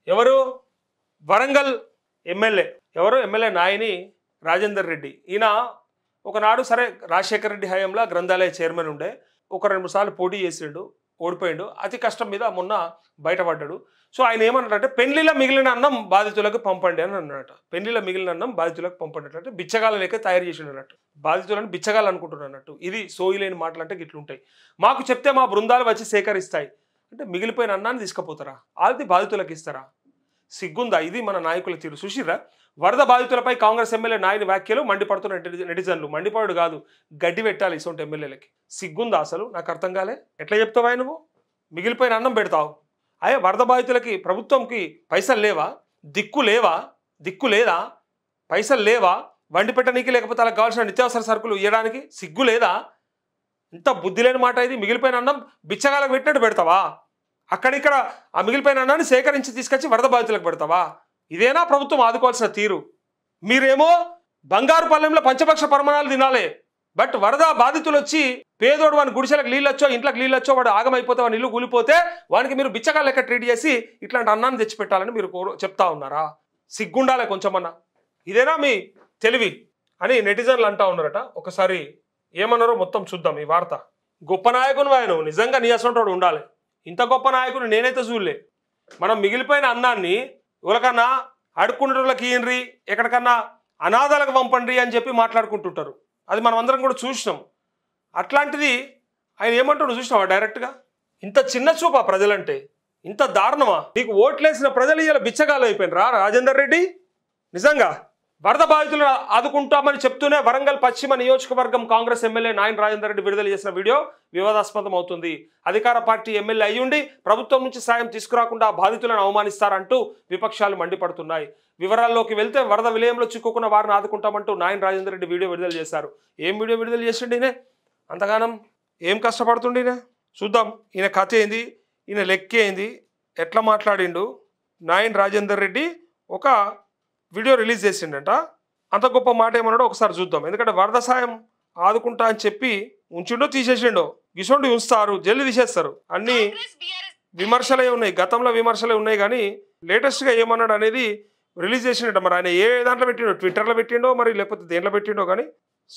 ఎవరు? వరంగల్ ఎమ్మెల్యే. ఎవరు? ఎమ్మెల్యే నాయని రాజేందర్ రెడ్డి. ఈయన ఒకనాడు సరే రాజశేఖర రెడ్డి హయాంలో గ్రంథాలయ చైర్మన్ ఉండే. ఒక 2-3 సార్లు పోటీ చేసిండు, ఓడిపోయిండు. అతి కష్టం మీద మొన్న బయటపడ్డాడు. సో ఆయన ఏమన్నాడంటే పెళ్లిలో మిగిలిన అన్నం బాధితులకు పంపండి అని అన్నట. పెళ్లిలో మిగిలిన అన్నం బాధితులకు పంపండి అంటే బిచ్చగాళ్ళ లెక్క తయారు చేసిండు అన్నట్టు. బాధితులను బిచ్చగాళ్ళు అనుకుంటున్నారు అన్నట్టు. ఇది సోయిలేని మాటలు అంటే ఇట్లుంటాయి. మాకు చెప్తే మా బృందాలు వచ్చి సేకరిస్తాయి అంటే మిగిలిపోయిన అన్నాన్ని తీసుకుపోతారా? ఆల్ది బాధితులకు ఇస్తారా? సిగ్గుందా? ఇది మన నాయకుల తీరు. చూసిరా? వరద బాధితులపై కాంగ్రెస్ ఎమ్మెల్యే నాయని వ్యాఖ్యలు మండిపడుతున్న నెటిజన్లు. మండిపడు కాదు, గడ్డి పెట్టాలి ఇటువంటి ఎమ్మెల్యేలకి. సిగ్గుందా అసలు? నాకు అర్థం కాలే. ఎట్లా చెప్తావా నువ్వు? మిగిలిపోయిన అన్నం పెడతావు. అయ్యే వరద బాధితులకి ప్రభుత్వంకి పైసలు లేవా? దిక్కు లేవా? దిక్కు లేదా? పైసలు లేవా? వండి పెట్టనీకి లేకపోతే అలా కావాల్సిన నిత్యావసర సరుకులు ఇవ్వడానికి సిగ్గు లేదా? ఇంత బుద్ధి లేని మాట ఇది. మిగిలిపోయిన అన్నం బిచ్చగాలకు పెట్టినట్టు పెడతావా? అక్కడిక్కడ ఆ మిగిలిపోయిన అన్నాన్ని సేకరించి తీసుకొచ్చి వరద బాధితులకు పెడతావా? ఇదేనా ప్రభుత్వం ఆదుకోవాల్సిన తీరు? మీరేమో బంగారు పల్లెంలో పంచపక్ష పరమాణాలు తినాలి. బట్ వరద బాధితులు వచ్చి పేదోడు వాని గుడిసెలకు నీళ్ళొచ్చో ఇంట్లోకి నీళ్ళొచ్చో వాడు ఆగమైపోతే వాని ఇల్లు కూలిపోతే వానికి మీరు బిచ్చగా లెక్క ట్రీట్ చేసి ఇట్లాంటి అన్నాన్ని తెచ్చిపెట్టాలని మీరు చెప్తా ఉన్నారా? సిగ్గుండాలే కొంచెమన్నా. ఇదేనా మీ తెలివి అని నెటిజన్లు అంటా ఉన్నారట. ఒకసారి ఏమన్నారో మొత్తం చూద్దాం ఈ వార్త. గొప్ప నాయకుని ఆయన నిజంగా నీ అసంటోడు ఉండాలి. ఇంత గొప్ప నాయకుని నేనైతే చూడలే. మనం మిగిలిపోయిన అన్నాన్ని ఎవరికన్నా అడుక్కునేటోళ్ళకి ఇయ్యండి, ఎక్కడికన్నా అనాథాలకు పంపండి అని చెప్పి మాట్లాడుకుంటుంటారు. అది మనం అందరం కూడా చూసినాం. అట్లాంటిది ఆయన ఏమంటాడు చూసినావా డైరెక్ట్గా? ఇంత చిన్న చూపా ప్రజలంటే? ఇంత దారుణమా? నీకు ఓట్లేసిన ప్రజలు ఇలా బిచ్చగాలు అయిపోయినరా రాజేందర్ రెడ్డి? నిజంగా వరద బాధితులను ఆదుకుంటామని చెప్తూనే వరంగల్ పశ్చిమ నియోజకవర్గం కాంగ్రెస్ ఎమ్మెల్యే నాయని రాజేందర్ రెడ్డి విడుదల చేసిన వీడియో వివాదాస్పదం అవుతుంది. అధికార పార్టీ ఎమ్మెల్యే అయ్యుండి ప్రభుత్వం నుంచి సాయం తీసుకురాకుండా బాధితులను అవమానిస్తారంటూ విపక్షాలు మండిపడుతున్నాయి. వివరాల్లోకి వెళ్తే వరద విలయంలో చిక్కుకున్న వారిని ఆదుకుంటామంటూ నాయని రాజేందర్ రెడ్డి వీడియో విడుదల చేశారు. ఏం వీడియో విడుదల చేసిండు ఈయన? అంతగానం ఏం కష్టపడుతుండే ఈయన? చూద్దాం ఈయన కథ ఏంది, ఈయన లెక్క ఏంది, ఎట్లా మాట్లాడిండు. నాయని రాజేందర్ రెడ్డి ఒక వీడియో రిలీజ్ చేసిండట. అంత గొప్ప మాట ఏమన్నాడో ఒకసారి చూద్దాం. ఎందుకంటే వరద సాయం ఆదుకుంటా అని చెప్పి ఉంచిండో తీసేసిండో, గిసోండి ఉంచుతారు, జల్లి తీసేస్తారు. అన్ని విమర్శలే ఉన్నాయి, గతంలో విమర్శలే ఉన్నాయి, కానీ లేటెస్ట్గా ఏమన్నాడు అనేది రిలీజ్ చేసిండట. మరి ఆయన ఏ దాంట్లో పెట్టిండో, ట్విట్టర్లో పెట్టిండో మరి లేకపోతే దేంట్లో పెట్టిండో, కానీ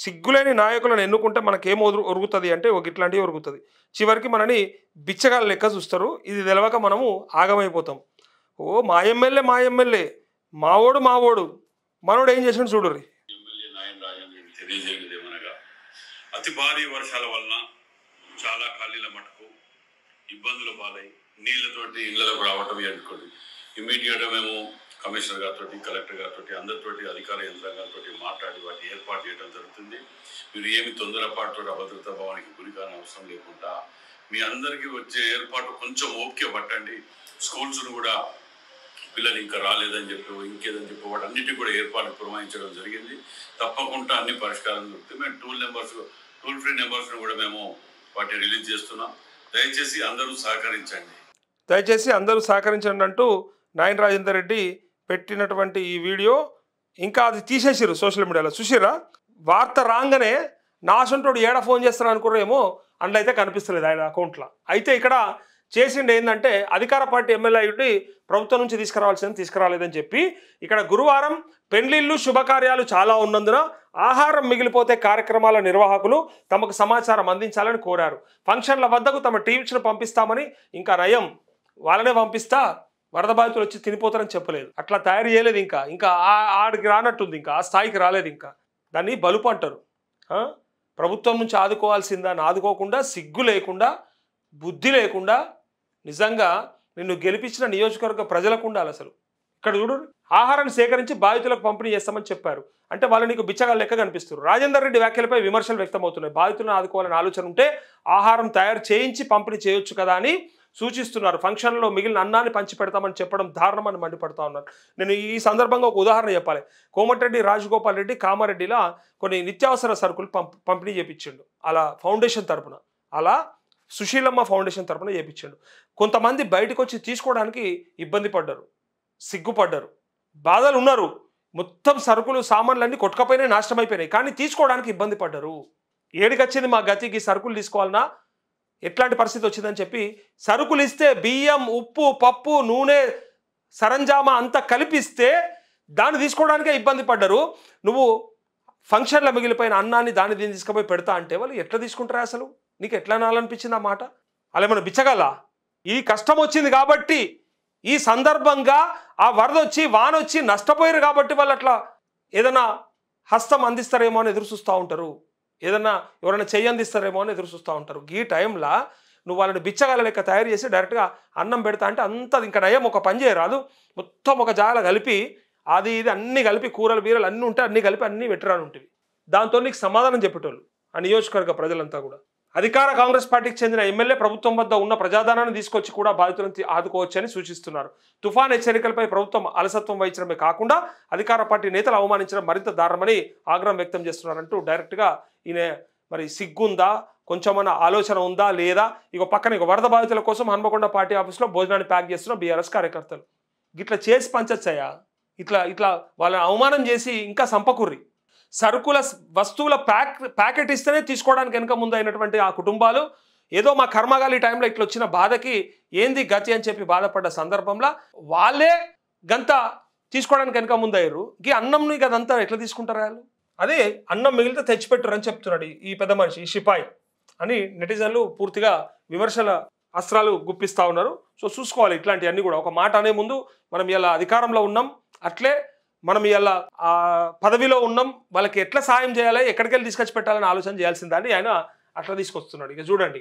సిగ్గులేని నాయకులను ఎన్నుకుంటే మనకేం ఒరుగుతుంది అంటే ఒక ఇట్లాంటివి ఒరుగుతుంది. చివరికి మనని బిచ్చగాళ్ళ లెక్క చూస్తారు. ఇది తెలవక మనము ఆగమైపోతాం. ఓ మా ఎమ్మెల్యే మావోడు మనోడు ఏం చేసాడు చూడుర్రి. ఎమ్మెల్యే నాయని రాజేందర్ రెడ్డి తెలియజేయలేదు ఏమనగా, అతి భారీ వర్షాల వలన చాలా ఖాళీల మటుకు ఇబ్బందుల పాలై నీళ్లతోటి ఇళ్లకు రావటం అనుకోండి. ఇమీడియట్గా మేము కమిషనర్ గారితో, కలెక్టర్ గారితో, అందరితోటి అధికార యంత్రాంగాలతో మాట్లాడి వాటి ఏర్పాటు చేయడం జరుగుతుంది. మీరు ఏమి తొందరపాటుతో అభద్రతా భావానికి గురి కాని అవసరం లేకుండా మీ అందరికీ వచ్చే ఏర్పాటు కొంచెం ఓపిక పట్టండి. స్కూల్స్ను కూడా పిల్లలు ఇంకా రాలేదని చెప్పి ఇంకేదని చెప్పి వాటి అన్నిటికీ కూడా ఏర్పాటు పురమాయించడం జరిగింది. తప్పకుండా అన్ని పరిష్కారం దొరుకుతాయి. మేము టోల్ ఫ్రీ నెంబర్స్ను కూడా మేము వాటిని రిలీజ్ చేస్తున్నాం. దయచేసి అందరూ సహకరించండి అంటూ నాయని రాజేందర్ రెడ్డి పెట్టినటువంటి ఈ వీడియో ఇంకా అది తీసేసిర్రు సోషల్ మీడియాలో. చూసిర్రా? వార్త రాగానే నా అసంటోడు ఏడా ఫోన్ చేస్తాను అనుకున్నారేమో, అందులో అయితే కనిపిస్తలేదు ఆయన అకౌంట్లో. అయితే ఇక్కడ చేసిండు ఏంటంటే అధికార పార్టీ ఎమ్మెల్యే అయ్యుండి ప్రభుత్వం నుంచి తీసుకురాలేదని చెప్పి ఇక్కడ గురువారం పెళ్లిళ్ళు శుభకార్యాలు చాలా ఉన్నందున ఆహారం మిగిలిపోతే కార్యక్రమాల నిర్వాహకులు తమకు సమాచారం అందించాలని కోరారు. ఫంక్షన్ల వద్దకు తమ టీమ్స్ను పంపిస్తామని, ఇంకా నయం వాళ్ళనే పంపిస్తా వరద బాధితులు వచ్చి తినిపోతారని చెప్పలేదు. అట్లా తయారు చేయలేదు. ఇంకా ఆడికి రానట్టుంది, ఇంకా ఆ స్థాయికి రాలేదు. ఇంకా దాన్ని బలుపు అంటారు. ప్రభుత్వం నుంచి ఆదుకోవాల్సిందాన్ని ఆదుకోకుండా, సిగ్గు లేకుండా, బుద్ధి లేకుండా, నిజంగా నిన్ను గెలిపించిన నియోజకవర్గ ప్రజలకు ఉండాలి. అసలు ఇక్కడ చూడు, ఆహారాన్ని సేకరించి బాధితులకు పంపిణీ చేస్తామని చెప్పారు. అంటే వాళ్ళు నీకు బిచ్చగా లెక్క కనిపిస్తారు. రాజేందర్ రెడ్డి వ్యాఖ్యలపై విమర్శలు వ్యక్తమవుతున్నాయి. బాధితులను ఆదుకోవాలని ఆలోచన ఉంటే ఆహారం తయారు చేయించి పంపిణీ చేయొచ్చు కదా అని సూచిస్తున్నారు. ఫంక్షన్లో మిగిలిన అన్నాన్ని పంచి పెడతామని చెప్పడం దారుణమని మండిపడతా ఉన్నారు. నేను ఈ సందర్భంగా ఒక ఉదాహరణ చెప్పాలి. కోమటిరెడ్డి రాజగోపాల్ రెడ్డి కామారెడ్డిలా కొన్ని నిత్యావసర సరుకులు పంపిణీ చేయించిండు. అలా ఫౌండేషన్ తరపున, అలా సుశీలమ్మ ఫౌండేషన్ తరపున చేయించాడు. కొంతమంది బయటకు వచ్చి తీసుకోవడానికి ఇబ్బంది పడ్డారు, సిగ్గుపడ్డారు, బాధలు ఉన్నారు. మొత్తం సరుకులు సామాన్లన్నీ కొట్టుకపోయినాయి, నాశనం అయిపోయినాయి, కానీ తీసుకోవడానికి ఇబ్బంది పడ్డారు. ఏడికొచ్చింది మా గతికి, సరుకులు తీసుకోవాలన్నా ఎట్లాంటి పరిస్థితి వచ్చిందని చెప్పి సరుకులు ఇస్తే బియ్యం, ఉప్పు, పప్పు, నూనె, సరంజామా అంతా కలిపిస్తే దాన్ని తీసుకోవడానికే ఇబ్బంది పడ్డారు. నువ్వు ఫంక్షన్లో మిగిలిపోయిన అన్నాన్ని దాన్ని దీన్ని తీసుకుపోయి పెడతా అంటే వాళ్ళు ఎట్లా తీసుకుంటారా? అసలు నీకు ఎట్లా అనాలనిపించింది ఆ మాట? అలా ఏమన్నా బిచ్చగల? ఈ కష్టం వచ్చింది కాబట్టి, ఈ సందర్భంగా ఆ వరద వచ్చి వానొచ్చి నష్టపోయారు కాబట్టి వాళ్ళు అట్లా ఏదైనా హస్తం అందిస్తారేమో అని ఎదురు చూస్తూ ఉంటారు, ఏదన్నా ఎవరైనా చెయ్యి అందిస్తారేమో అని ఎదురు చూస్తూ ఉంటారు. ఈ టైంలో నువ్వు వాళ్ళని బిచ్చగాల లెక్క తయారు చేసి డైరెక్ట్గా అన్నం పెడతా అంటే అంత ఇంకా నయం. ఒక పని చేయరాదు, మొత్తం ఒక జాల కలిపి అది ఇది అన్నీ కలిపి కూరలు బీరలు అన్నీ ఉంటే అన్నీ కలిపి అన్నీ వెటరాని ఉంటుంది. దాంతో నీకు సమాధానం చెప్పేటోళ్ళు ఆ నియోజకవర్గ ప్రజలంతా కూడా. అధికార కాంగ్రెస్ పార్టీకి చెందిన ఎమ్మెల్యే ప్రభుత్వం వద్ద ఉన్న ప్రజాధనాన్ని తీసుకొచ్చి కూడా బాధితులను ఆదుకోవచ్చని సూచిస్తున్నారు. తుఫాన్ హెచ్చరికలపై ప్రభుత్వం అలసత్వం వహించడమే కాకుండా అధికార పార్టీ నేతలు అవమానించడం మరింత దారుణమని ఆగ్రహం వ్యక్తం చేస్తున్నారంటూ డైరెక్ట్గా ఈయన మరి సిగ్గుందా, కొంచెమన్నా ఆలోచన ఉందా లేదా? ఇక పక్కన ఇక వరద బాధితుల కోసం హన్మకొండ పార్టీ ఆఫీస్లో భోజనాన్ని ప్యాక్ చేస్తున్న బీఆర్ఎస్ కార్యకర్తలు. ఇట్లా చేసి పంచచ్చయ్యా, ఇట్లా వాళ్ళని అవమానం చేసి ఇంకా సంపకుర్రి. సరుకుల వస్తువుల ప్యాకెట్ ఇస్తేనే తీసుకోవడానికి వెనక ముందు అయినటువంటి ఆ కుటుంబాలు ఏదో మా కర్మగాలి టైంలో ఇట్లా వచ్చిన బాధకి ఏంది గతి అని చెప్పి బాధపడ్డ సందర్భంలో వాళ్ళే గంత తీసుకోవడానికి వెనక ముందు అయ్యారు. ఈ అన్నంని గదంతా ఎట్లా తీసుకుంటారు వాళ్ళు? అదే అన్నం మిగిలితే తెచ్చిపెట్టరు అని చెప్తున్నాడు ఈ పెద్ద మనిషి, ఈ షిపాయి అని నెటిజన్లు పూర్తిగా విమర్శల అస్త్రాలు గుప్పిస్తూ ఉన్నారు. సో చూసుకోవాలి ఇట్లాంటివన్నీ కూడా. ఒక మాట అనే ముందు మనం ఇలా అధికారంలో ఉన్నాం, అట్లే మనం ఇలా పదవిలో ఉన్నాం, వాళ్ళకి ఎట్లా సాయం చేయాలి, ఎక్కడికి వెళ్ళి తీసుకొచ్చి పెట్టాలని ఆలోచన చేయాల్సిందని ఆయన అట్లా తీసుకొస్తున్నాడు. ఇక చూడండి.